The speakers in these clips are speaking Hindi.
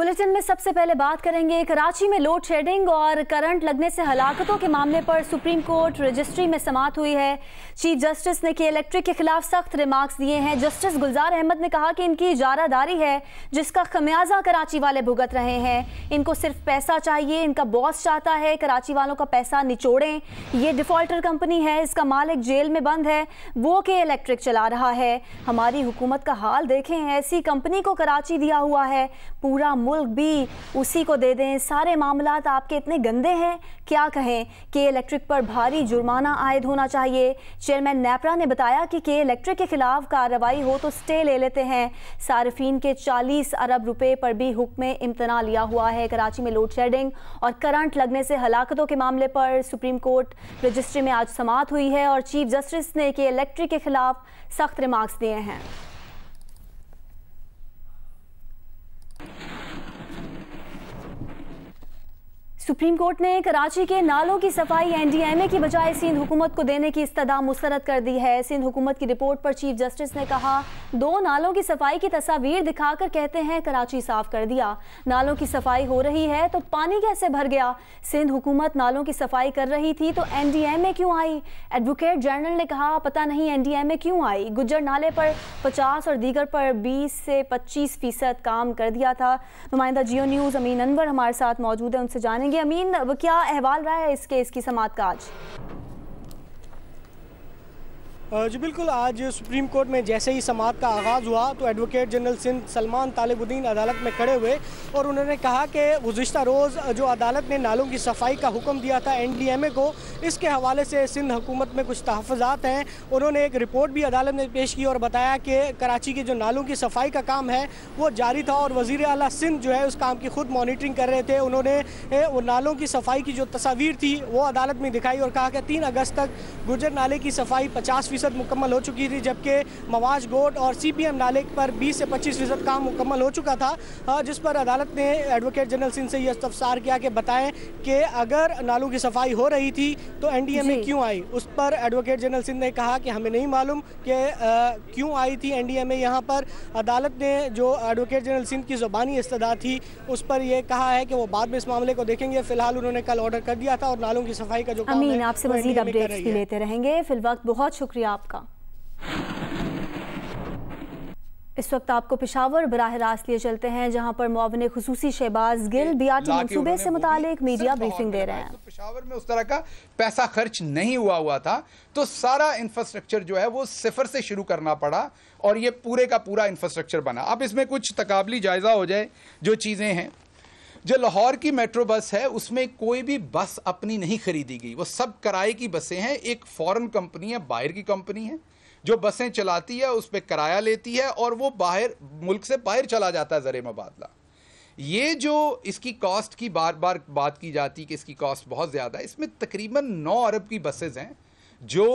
बुलेटिन में सबसे पहले बात करेंगे कराची में लोड शेडिंग और करंट लगने से हलाकतों के मामले पर सुप्रीम कोर्ट रजिस्ट्री में समाअत हुई है। चीफ जस्टिस ने के इलेक्ट्रिक के खिलाफ सख्त रिमार्क्स दिए हैं। जस्टिस गुलजार अहमद ने कहा कि इनकी इजारादारी है जिसका खमियाजा कराची वाले भुगत रहे हैं। इनको सिर्फ पैसा चाहिए, इनका बॉस चाहता है कराची वालों का पैसा निचोड़ें। ये डिफॉल्टर कंपनी है, इसका मालिक जेल में बंद है, वो के इलेक्ट्रिक चला रहा है। हमारी हुकूमत का हाल देखें, ऐसी कंपनी को कराची दिया हुआ है, पूरा मुल्क भी उसी को दे दें। सारे मामलात आपके इतने गंदे हैं, क्या कहें। के इलेक्ट्रिक पर भारी जुर्माना आयद होना चाहिए। चेयरमैन नेपरा ने बताया कि के इलेक्ट्रिक के खिलाफ कार्रवाई हो तो स्टे ले लेते हैं। सार्फिन के 40 अरब रुपए पर भी हुक्म इम्तना लिया हुआ है। कराची में लोड शेडिंग और करंट लगने से हलाकतों के मामले पर सुप्रीम कोर्ट रजिस्ट्री में आज समाअत हुई है और चीफ जस्टिस ने के इलेक्ट्रिक के खिलाफ सख्त रिमार्क्स दिए हैं। सुप्रीम कोर्ट ने कराची के नालों की सफाई एनडीएमए की बजाय सिंध हुकूमत को देने की इस्तदा मुस्तरद कर दी है। सिंध हुकूमत की रिपोर्ट पर चीफ जस्टिस ने कहा, 2 नालों की सफाई की तस्वीर दिखाकर कहते हैं कराची साफ कर दिया। नालों की सफाई हो रही है तो पानी कैसे भर गया। सिंध हुकूमत नालों की सफाई कर रही थी तो एनडीएमए क्यों आई। एडवोकेट जनरल ने कहा, पता नहीं एनडीएमए क्यों आई। गुज्जर नाले पर 50 और दीगर पर 20 से 25% काम कर दिया था। नुमाइंदा जियो न्यूज़ अमीन अनवर हमारे साथ मौजूद है, उनसे जानेंगे। अमीन, क्या अहवाल रहा है इस केस की समाअत का आज? जी बिल्कुल, आज सुप्रीम कोर्ट में जैसे ही समाअत का आगाज़ हुआ तो एडवोकेट जनरल सिंध सलमान तालिबुद्दीन अदालत में खड़े हुए और उन्होंने कहा कि गुज़िश्ता रोज़ जो अदालत ने नालों की सफाई का हुक्म दिया था एनडीएमए को, इसके हवाले से सिंध हुकूमत में कुछ तहफ़्फ़ुज़ात हैं। उन्होंने एक रिपोर्ट भी अदालत में पेश की और बताया कि कराची के जो नालों की सफाई का काम है वो जारी था और वज़ीर आला सिंध जो है उस काम की खुद मॉनिटरिंग कर रहे थे। उन्होंने वो नालों की सफाई की जो तस्वीर थी वो अदालत में दिखाई और कहा कि 3 अगस्त तक गुज्जर नाले की सफाई 50% मुकम्मल हो चुकी थी, जबकि मवाज गोट और सीपीएम नाले पर 20 से 25% काम मुकम्मल हो चुका था। जिस पर अदालत ने एडवोकेट जनरल सिंह से यह इस्तफसार किया कि बताएं कि अगर नालों की सफाई हो रही थी तो एनडीएमए क्यों आई। उस पर एडवोकेट जनरल सिंह ने कहा कि हमें नहीं मालूम कि क्यों आई थी एनडीएमए यहाँ पर। अदालत ने जो एडवोकेट जनरल सिंह की ज़ुबानी इस्तदा थी उस पर यह कहा है कि वो बाद में इस मामले को देखेंगे। फिलहाल उन्होंने कल ऑर्डर कर दिया था और नालों की सफाई का जो काम है आपसे मज़ीद अपडेट्स भी लेते रहेंगे। फिलवक्त बहुत शुक्रिया आपका। इस वक्त आपको पेशावर बराह रास्त लिए चलते हैं जहां पर मुआविन खुसूसी शहबाज गिल बीआरटी मंसूबे से मुतालिक मीडिया ब्रीफिंग दे रहे हैं। तो पेशावर में उस तरह का पैसा खर्च नहीं हुआ था तो सारा इंफ्रास्ट्रक्चर जो है वो सिफर से शुरू करना पड़ा और ये पूरे का पूरा इंफ्रास्ट्रक्चर बना। अब इसमें कुछ तकाबली जायजा हो जाए जो चीजें हैं। जो लाहौर की मेट्रो बस है उसमें कोई भी बस अपनी नहीं खरीदी गई, वो सब किराए की बसें हैं। एक फॉरेन कंपनी है, बाहर की कंपनी है जो बसें चलाती है, उस पर किराया लेती है और वो बाहर मुल्क से बाहर चला जाता है ज़र मुबादला। ये जो इसकी कॉस्ट की बार बार बात की जाती है कि इसकी कॉस्ट बहुत ज़्यादा है, इसमें तकरीबन 9 अरब की बसेज हैं जो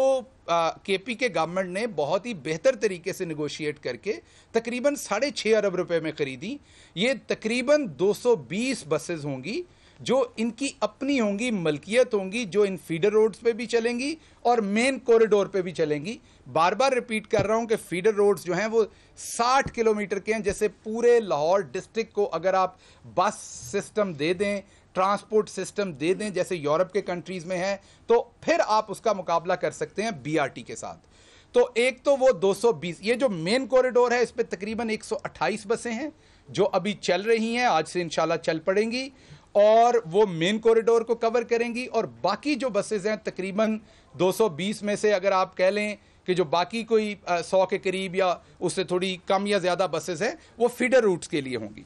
केपी के गवर्नमेंट ने बहुत ही बेहतर तरीके से नेगोशिएट करके तकरीबन 6.5 अरब रुपए में खरीदी। ये तकरीबन 220 बसेज होंगी जो इनकी अपनी होंगी, मलकियत होंगी, जो इन फीडर रोड्स पे भी चलेंगी और मेन कॉरिडोर पे भी चलेंगी। बार बार रिपीट कर रहा हूं कि फीडर रोड्स जो हैं वो 60 किलोमीटर के हैं। जैसे पूरे लाहौर डिस्ट्रिक्ट को अगर आप बस सिस्टम दे दें, ट्रांसपोर्ट सिस्टम दे दें जैसे यूरोप के कंट्रीज़ में है, तो फिर आप उसका मुकाबला कर सकते हैं बीआरटी के साथ। तो एक तो वो 220, ये जो मेन कॉरिडोर है इस पर तकरीबन 128 बसें हैं जो अभी चल रही हैं, आज से इंशाल्लाह चल पड़ेंगी और वो मेन कॉरिडोर को कवर करेंगी। और बाकी जो बसेज हैं तकरीबन 220 में से अगर आप कह लें कि जो बाकी कोई 100 के करीब या उससे थोड़ी कम या ज़्यादा बसेज हैं वो फीडर रूट्स के लिए होंगी।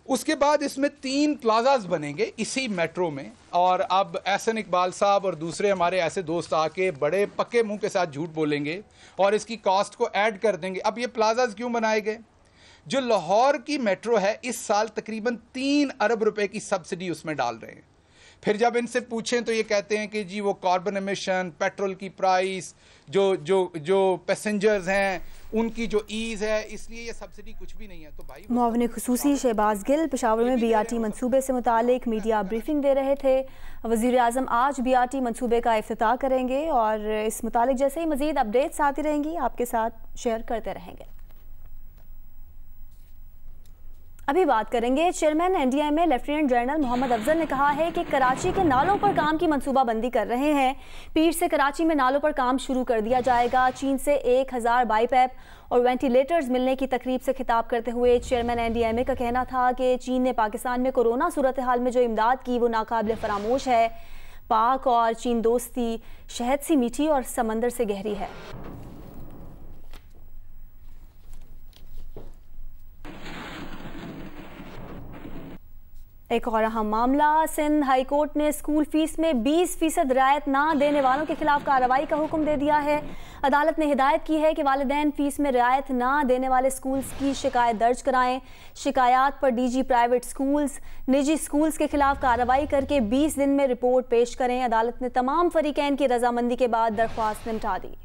उसके बाद इसमें 3 प्लाजाज बनेंगे इसी मेट्रो में और अब एहसन इकबाल साहब और दूसरे हमारे ऐसे दोस्त आके बड़े पक्के मुंह के साथ झूठ बोलेंगे और इसकी कॉस्ट को ऐड कर देंगे। अब ये प्लाजाज क्यों बनाए गए? जो लाहौर की मेट्रो है इस साल तकरीबन 3 अरब रुपए की सब्सिडी उसमें डाल रहे हैं। फिर जब इनसे पूछें तो ये कहते हैं कि जी वो कार्बन एमिशन, पेट्रोल की प्राइस, जो पैसेंजर्स हैं उनकी जो ईज़ है, इसलिए ये सब्सिडी कुछ भी नहीं है। तो भाई मुआविन खुसूसी शहबाज गिल पेशावर में बीआरटी मंसूबे से मुतालिक मीडिया ब्रीफिंग दे रहे थे। वज़ीर आज़म आज बीआरटी मंसूबे का इफ्तिताह करेंगे और इस मुतालिक जैसे ही मज़ीद अपडेट्स आती रहेंगी आपके साथ शेयर करते रहेंगे। अभी बात करेंगे। Chairman NDMA lieutenant general Mohammad Afzal ने कहा है कि कराची के नालों पर काम की मंसूबाबंदी कर रहे हैं। पीर से कराची में नालों पर काम शुरू कर दिया जाएगा। चीन से 1000 बाईपैप और वेंटिलेटर्स मिलने की तकरीब से खिताब करते हुए चेयरमैन NDMA का कहना था कि चीन ने पाकिस्तान में कोरोना सूरत हाल में जो इमदाद की वो नाकाबिल फरामोश है। पाक और चीन दोस्ती शहद सी मीठी और समंदर से गहरी है। एक और अहम मामला, सिंध हाई कोर्ट ने स्कूल फीस में 20% रियायत ना देने वालों के खिलाफ कार्रवाई का हुक्म दे दिया है। अदालत ने हिदायत की है कि वालिदैन फीस में रियायत ना देने वाले स्कूल्स की शिकायत दर्ज कराएं। शिकायत पर DG प्राइवेट स्कूल्स निजी स्कूल्स के खिलाफ कार्रवाई करके 20 दिन में रिपोर्ट पेश करें। अदालत ने तमाम फरीकैन की रजामंदी के बाद दरख्वास्त निपटा दी।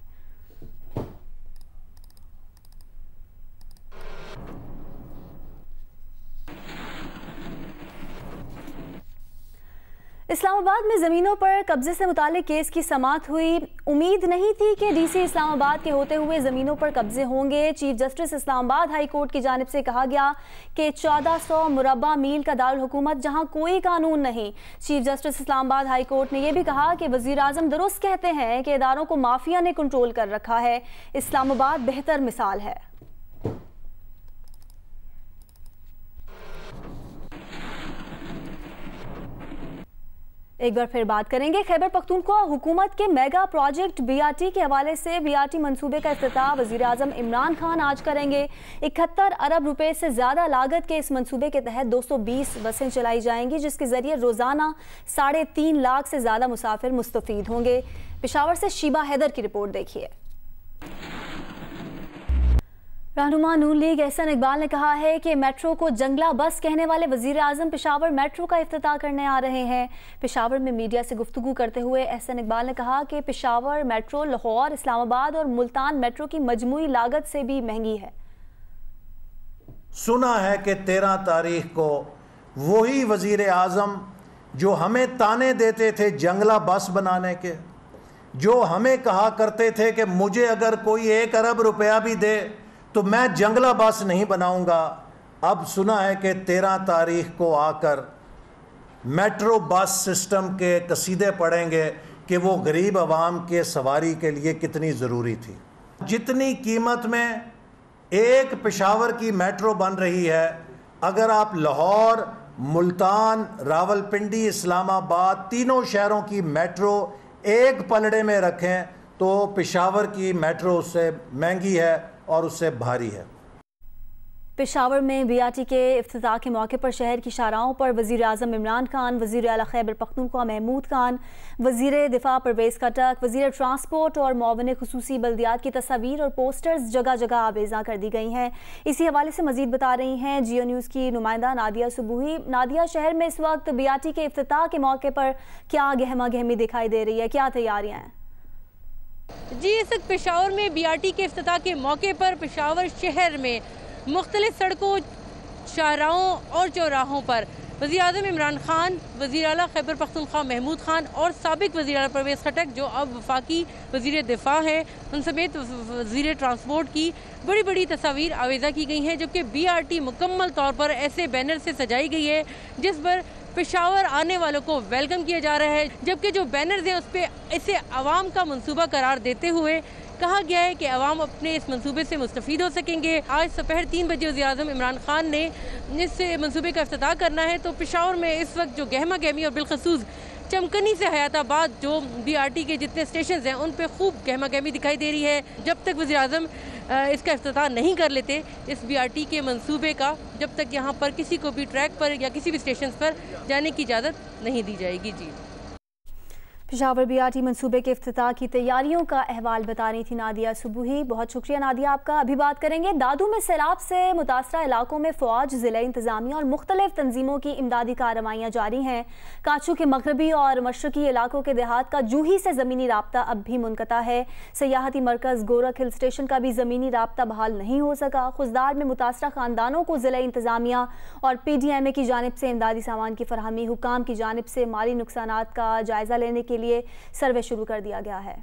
इस्लामाबाद में ज़मीनों पर कब्जे से मुतालिक केस की समाअत हुई। उम्मीद नहीं थी कि DC इस्लामाबाद के होते हुए ज़मीनों पर कब्जे होंगे। Chief justice Islamabad high court की जानिब से कहा गया कि 1400 मुरब्बा मील का दारुल हुकूमत जहां कोई कानून नहीं। Chief justice Islamabad high court ने यह भी कहा कि वज़ीर आज़म दुरुस्त कहते हैं कि इदारों को माफिया ने कंट्रोल कर रखा है। इस्लामाबाद बेहतर मिसाल है। एक बार फिर बात करेंगे खैबर पख्तूनख्वा हुकूमत के मेगा प्रोजेक्ट BRT के हवाले से। BRT मंसूबे का इफ्तिताह वज़ीर आज़म इमरान खान आज करेंगे। 71 अरब रुपए से ज़्यादा लागत के इस मंसूबे के तहत 220 बसें चलाई जाएंगी, जिसके ज़रिए रोज़ाना 3.5 लाख से ज़्यादा मुसाफिर मुस्तफ़ीद होंगे। पेशावर से शीबा हैदर की रिपोर्ट देखिए। रहनुमा नून लीग एहसन इकबाल ने कहा है कि मेट्रो को जंगला बस कहने वाले वज़ीर आज़म पेशावर मेट्रो का इफ्तिताह करने आ रहे हैं। पेशावर में मीडिया से गुफ्तगू करते हुए एहसन इकबाल ने कहा कि पेशावर मेट्रो लाहौर, इस्लामाबाद और मुल्तान मेट्रो की मजमूई लागत से भी महंगी है। सुना है कि 13 तारीख को वही वज़ीर आज़म जो हमें ताने देते थे जंगला बस बनाने के, जो हमें कहा करते थे कि मुझे अगर कोई 1 अरब रुपया भी दे तो मैं जंगला बस नहीं बनाऊंगा, अब सुना है कि 13 तारीख को आकर मेट्रो बस सिस्टम के कसीदे पढ़ेंगे कि वो गरीब आवाम के सवारी के लिए कितनी ज़रूरी थी। जितनी कीमत में एक पेशावर की मेट्रो बन रही है, अगर आप लाहौर, मुल्तान, रावलपिंडी, इस्लामाबाद तीनों शहरों की मेट्रो एक पलड़े में रखें तो पेशावर की मेट्रो उससे महंगी है और उससे भारी है। पेशावर में BRT के इफ्तिताह के मौके पर शहर की शाहराहों पर वज़ीर आज़म इमरान खान, वज़ीर आला खैबर पख्तूनख्वा महमूद खान, वज़ीर दिफा परवेज़ खटक, वज़ीर ट्रांसपोर्ट और मुआविन खुसूसी बल्दियात की तस्वीर और पोस्टर्स जगह जगह आवेज़ा कर दी गई हैं। इसी हवाले से मज़ीद बता रही हैं जियो न्यूज़ की नुमाइंदा नादिया सुबूही। नादिया, शहर में इस वक्त BRT के इफ्तिताह के मौके पर क्या गहमा गहमी दिखाई दे रही है, क्या तैयारियाँ हैं? जी, इस वक्त पेशावर में BRT के इफ्तिताह के मौके पर पेशावर शहर में मुख्तलिफ सड़कों, शाहराहों और चौराहों पर वज़ीर आज़म इमरान खान, वज़ीर आला खैबर पख्तूनख्वा महमूद खान और साबिक वज़ीर आला परवेज़ खटक जो अब वफाकी वज़ीर दिफा हैं, उन समेत वज़ीर ट्रांसपोर्ट की बड़ी बड़ी तस्वीर आवेज़ा की गई हैं। जबकि BRT मुकम्मल तौर पर ऐसे बैनर से सजाई गई है जिस पर पेशावर आने वालों को वेलकम किया जा रहा है, जबकि जो बैनर्स हैं उस पर इसे आवाम का मंसूबा करार देते हुए कहा गया है कि आवाम अपने इस मंसूबे से मुस्तफ़ीद हो सकेंगे। आज दोपहर 3 बजे वज़ीर आज़म इमरान खान ने इस मंसूबे का इफ्तिताह करना है, तो पेशावर में इस वक्त जो गहमा गहमी और बिलखसूस चमकनी से हयाताबाद जो BRT के जितने स्टेशन हैं उन पर खूब गहमा गहमी दिखाई दे रही है। जब तक वज़ीर आज़म इसका इफ्तिताह नहीं कर लेते इस BRT के मंसूबे का, जब तक यहाँ पर किसी को भी ट्रैक पर या किसी भी स्टेशन पर जाने की इजाज़त नहीं दी जाएगी। जी, पेशावर BRT मंसूबे के इफ्तिताह की तैयारियों का अहवाल बता रही थी नादिया सुबूही। बहुत शुक्रिया नादिया आपका। अभी बात करेंगे दादू में सैलाब से मुतासरा इलाकों में फ़ौज, ज़िला इंतज़ामिया और मुख्तलिफ तंजीमों की इमदादी कार्रवाइयाँ जारी हैं। काचू के मगरबी और मशरकी इलाकों के देहात का जूही से ज़मीनी राब्ता अब भी मुनक़ता है। सयाहती मरकज़ गोरख हिल स्टेशन का भी ज़मीनी राब्ता बहाल नहीं हो सका। खुजदार में मुतासरा ख़ानदानों को ज़िला इंतज़ामिया और PDMA की जानिब से इमदादी सामान की फरहमी, हुकाम की जानिब से माली नुकसानात का जायज़ा लेने के लिए सर्वे शुरू कर दिया गया है।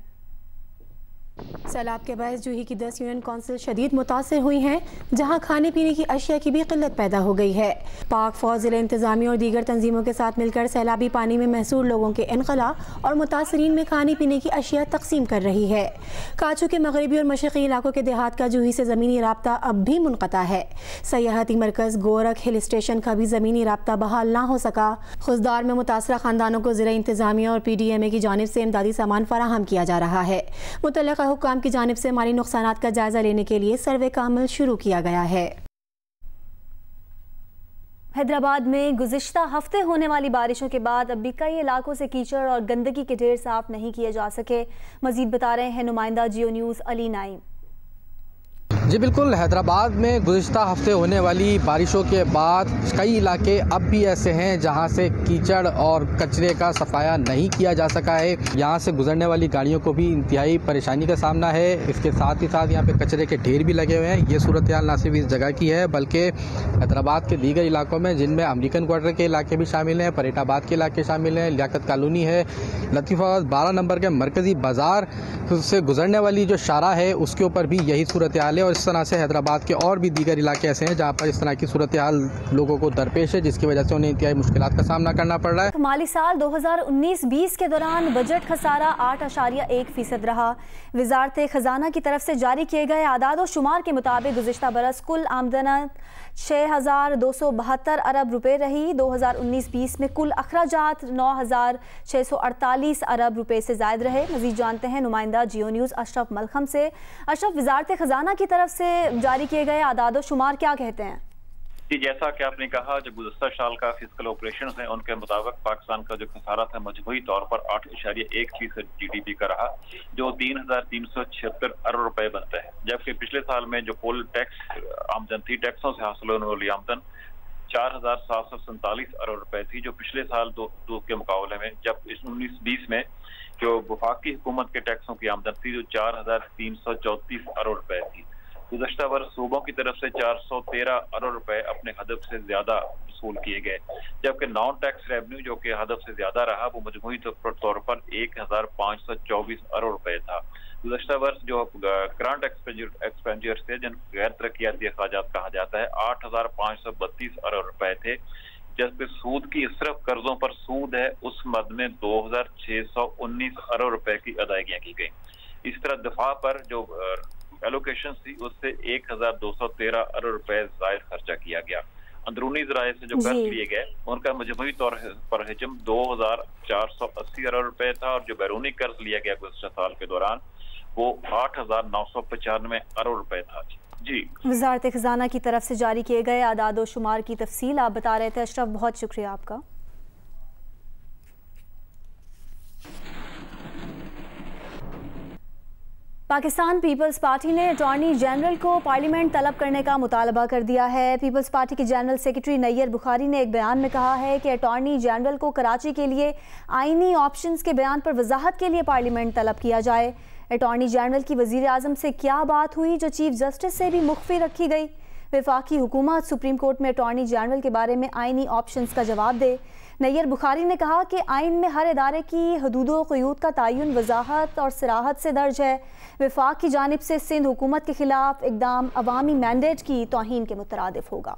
सैलाब के बायस जूही की 10 यूनियन कौंसिल शदीद मुतासर हुई हैं, जहां खाने पीने की अशिया की भी किल्लत पैदा हो गई है। पाक फौज, ज़िला इंतज़ामिया और दीगर तंजीमों के साथ मिलकर सैलाबी पानी में महसूर लोगों के इनखला और मुतासरीन में खाने पीने की अशिया तकसीम कर रही है। काचू के मगरबी और मशरक़ी इलाकों के देहात का जूही से ज़मीनी राब्ता अब भी मुनक़ता है। सयाहती मरकज़ गोरख हिल स्टेशन का भी ज़मीनी राब्ता बहाल ना हो सका। खुशदार में मुतासरा ख़ानदानों को ज़िला इंतज़ामिया और PDMA की जानिब से इमदादी सामान फराहम किया जा रहा है। मुतल्लिक़ा हुक्काम की जानिब से माली नुकसानात का जायजा लेने के लिए सर्वे का अमल शुरू किया गया है। हैदराबाद में गुज़िश्ता हफ्ते होने वाली बारिशों के बाद अब भी कई इलाकों से कीचड़ और गंदगी के ढेर साफ नहीं किए जा सके। मजीद बता रहे हैं नुमाइंदा जियो न्यूज़ अली नाइम। जी बिल्कुल, हैदराबाद में गुज़िश्ता हफ्ते होने वाली बारिशों के बाद कई इलाके अब भी ऐसे हैं जहां से कीचड़ और कचरे का सफाया नहीं किया जा सका है। यहां से गुजरने वाली गाड़ियों को भी इंतहाई परेशानी का सामना है। इसके साथ ही साथ यहां पे कचरे के ढेर भी लगे हुए हैं। ये सूरत हाल ना सिर्फ इस जगह की है बल्कि हैदराबाद के दीगर इलाकों में, जिनमें अमरीकन क्वार्टर के इलाके भी शामिल हैं, परेटाबाद के इलाके शामिल हैं, लियाकत कॉलोनी है, लतीफ़ाबाद 12 नंबर के मरकज़ी बाज़ार से गुजरने वाली जो शारा है उसके ऊपर भी यही सूरत हाल है। और इस तरह से हैदराबाद के और भी दीगर इलाके ऐसे हैं जहां पर इस तरह की सूरत हाल लोगों को दरपेश है, जिसकी वजह से उन्हें इंतहाई मुश्किलात का सामना करना पड़ रहा है। माली साल 2019-20 के दौरान बजट खसारा 8.1% रहा। वजारत खजाना की तरफ से जारी किए गए आदाद और शुमार के मुताबिक गुज़िश्ता बरस कुल आमदन 6,272 अरब रुपए रही। 2019-20 में कुल अखराजात 9,648 अरब रुपए से ज़ायद रहे। मज़ीद जानते हैं नुमाइंदा जियो न्यूज़ अशरफ मलखम से। अशरफ, वजारत खजाना की तरफ से जारी किए गए आदाद और शुमार क्या कहते हैं? जी, जैसा कि आपने कहा, जो गुज़श्ता साल का फिस्कल ऑपरेशन है उनके मुताबिक पाकिस्तान का जो खसारा था मजमूई तौर पर 8.1% GDP का रहा, जो 3,376 अरब रुपए बनता है। जबकि पिछले साल में जो कुल टैक्स आमदन थी, टैक्सों से हासिल होने वाली आमदन 4,747 अरब रुपए थी, जो पिछले साल दो के मुकाबले में, जब 19-20 में जो वफाकी हुकूमत के टैक्सों की आमदन थी जो 4,334 अरब रुपए थी। गुज़श्ता वर्ष सूबों की तरफ से 413 अरब रुपए अपने हदफ से ज्यादा वसूल किए गए, जबकि नॉन टैक्स रेवेन्यू जो कि हदफ से ज्यादा रहा वो मजमूई तौर पर 1,524 अरब रुपए था। गुज़श्ता वर्ष जो करंट एक्सपेंडिचर थे, जिन गैर तरक्याती अखराजात कहा जाता है, 8,532 अरब रुपए थे। जबकि सूद की इसरफ कर्जों पर सूद है उस मद में 2,619 अरब रुपए की अदायगियां की गई। इस तरह दफा पर जो एलोकेशन थी उससे 1,213 अरब रुपए जायद खर्चा किया गया। अंदरूनी ज़राए से जो कर्ज लिए गए उनका मजमूई तौर पर हजम 2,480 अरब रुपए था, और जो बैरूनी कर्ज लिया गया गुज़श्ता साल के दौरान वो 8,995 अरब रुपए था। जी, वजारत खजाना की तरफ से जारी किए गए आदाद और शुमार की तफसील आप बता रहे थे अशरफ, बहुत शुक्रिया आपका। पाकिस्तान पीपल्स पार्टी ने अटॉर्नी जनरल को पार्लियामेंट तलब करने का मुतालबा कर दिया है। पीपल्स पार्टी के जनरल सेक्रेटरी नैयर बुखारी ने एक बयान में कहा है कि अटॉर्नी जनरल को कराची के लिए आईनी ऑप्शंस के बयान पर वजाहत के लिए पार्लियामेंट तलब किया जाए। अटॉर्नी जनरल की वजीर आजम से क्या बात हुई जो चीफ जस्टिस से भी मुख्फी रखी गई? वफाकी हुकूमत सुप्रीम कोर्ट में अटॉर्नी जनरल के बारे में आईनी ऑप्शंस का जवाब दे। नैयर बुखारी ने कहा कि आइन में हर इदारे की हदूदो क़यूद का तयन वजाहत और सराहत से दर्ज है। वफाक की जानिब से सिंध हुकूमत के खिलाफ इकदाम अवामी मैंडेट की तौहीन के मुतरादिफ होगा।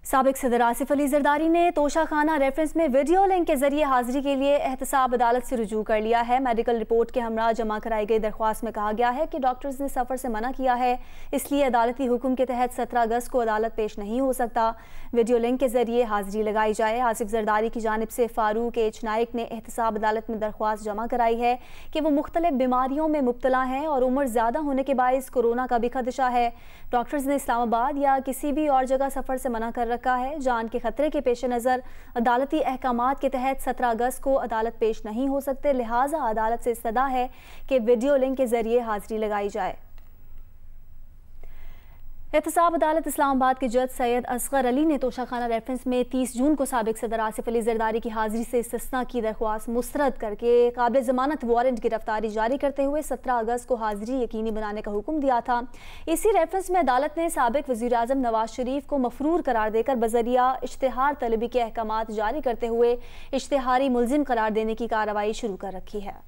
साबिक सदर आसिफ अली जरदारी ने तोशाखाना रेफरेंस में वीडियो लिंक के जरिए हाजिरी के लिए एहतसाब अदालत से रुजू कर लिया है। मेडिकल रिपोर्ट के हमरा जमा कराई गई दरख्वास्त में कहा गया है कि डॉक्टर्स ने सफ़र से मना किया है, इसलिए अदालती हुक्म के तहत 17 अगस्त को अदालत पेश नहीं हो सकता। वीडियो लिंक के जरिए हाजिरी लगाई जाए। आसिफ जरदारी की जानिब से फारूक एच नाइक ने एहतसाब अदालत में दरख्वास्त जमा कराई है कि वो मुख्तलिफ बीमारियों में मुब्तला हैं और उम्र ज़्यादा होने के बायस कोरोना का भी खदशा है। डॉक्टर्स ने इस्लामाबाद या किसी भी और जगह सफ़र से मना कर रखा है। जान के खतरे के पेश नज़र अदालती अहकामात के तहत 17 अगस्त को अदालत पेश नहीं हो सकते, लिहाजा अदालत से इस्तदा है कि वीडियो लिंक के जरिए हाजिरी लगाई जाए। एहतसाब अदालत इस्लामाबाद के जज सैयद असगर अली ने तोशाखाना रेफरेंस में 30 जून को साबिक सदर आसिफ अली जरदारी की हाजिरी से इस्तिस्ना की दरख्वास्त मुस्तरद करके काबिल ज़मानत वारंट गिरफ्तारी जारी करते हुए 17 अगस्त को हाजिरी यकीनी बनाने का हुक्म दिया था। इसी रेफरेंस में अदालत ने साबिक वज़ीर आज़म नवाज शरीफ को मफरूर करार देकर बजरिया इश्तिहार तलबी के अहकामात जारी करते हुए इश्तिहारी मुलजिम करार देने की कार्रवाई शुरू कर रखी है।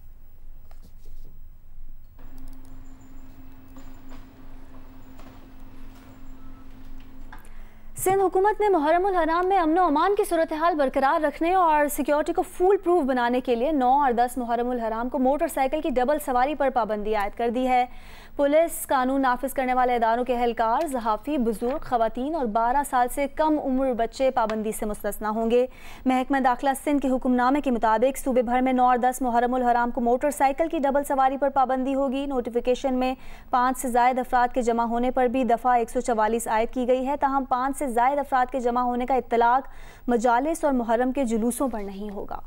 सिंध हुकूमत ने मुहर्रम उल हराम में अमन व अमान की सूरत हाल बरकरार रखने और सिक्योरिटी को फुल प्रूफ बनाने के लिए 9 और 10 मुहर्रम उल हराम को मोटरसाइकिल की डबल सवारी पर पाबंदी आयद कर दी है। पुलिस, कानून नाफिज करने वाले इदारों के एहलकार, सहाफ़ी, बुजुर्ग, खवातीन और 12 साल से कम उम्र बच्चे पाबंदी से मुस्तस्ना होंगे। महकमा दाखिला सिंध के हुक्मनामे के मुताबिक सूबे भर में 9 और 10 मुहर्रम उल हराम को मोटरसाइकिल की डबल सवारी पर पाबंदी होगी। नोटिफिकेशन में 5 से ज़ायद अफराद के जमा होने पर भी दफ़ा 144 आयद की गई है। ताहम 5 से ज़ायद अफराद के जमा होने का इत्तलाक मजालिस और मुहर्रम के जुलूसों पर नहीं होगा।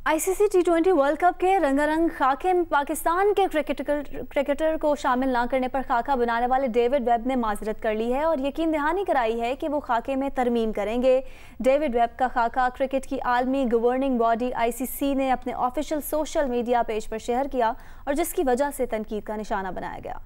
आईसीसी T20 वर्ल्ड कप के रंगारंग खाके में पाकिस्तान के क्रिकेटर को शामिल ना करने पर खाका बनाने वाले डेविड वेब ने माजरत कर ली है और यकीन दहानी कराई है कि वो खाके में तरमीम करेंगे। डेविड वेब का खाका क्रिकेट की आलमी गवर्निंग बॉडी ICC ने अपने ऑफिशियल सोशल मीडिया पेज पर शेयर किया और जिसकी वजह से तनकीद का निशाना बनाया गया।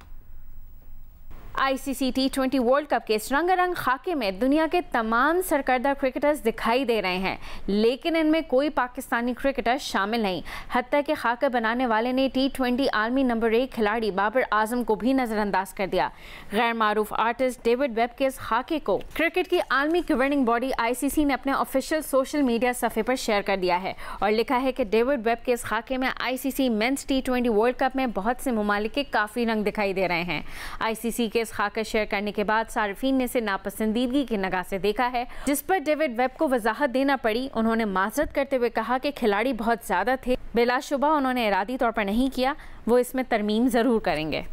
ICC T20 वर्ल्ड कप के इस रंगारंग खाके में दुनिया के तमाम सरकर्दा क्रिकेटर्स दिखाई दे रहे हैं, लेकिन इनमें कोई पाकिस्तानी क्रिकेटर शामिल नहीं। हत्ता के खाका बनाने वाले ने T20 आलमी नंबर 1 खिलाड़ी बाबर आजम को भी नज़रअंदाज कर दिया। गैर मारूफ आर्टिस्ट डेविड वेब के इस खाके को क्रिकेट की आलमी गवर्निंग बॉडी ICC ने अपने ऑफिशियल सोशल मीडिया सफ़े पर शेयर कर दिया है और लिखा है कि डेविड वेब के इस खाके में ICC mains T20 world cup में बहुत से ममालिक के काफ़ी रंग दिखाई दे रहे हैं। ICC के इस खाका शेयर करने के बाद सार्फिन ने इसे नापसंदीदगी की निगाह से देखा है, जिस पर डेविड वेब को वजाहत देना पड़ी। उन्होंने माजरत करते हुए कहा कि खिलाड़ी बहुत ज्यादा थे, बिलाशुबा उन्होंने इरादी तौर पर नहीं किया, वो इसमें तरमीम जरूर करेंगे।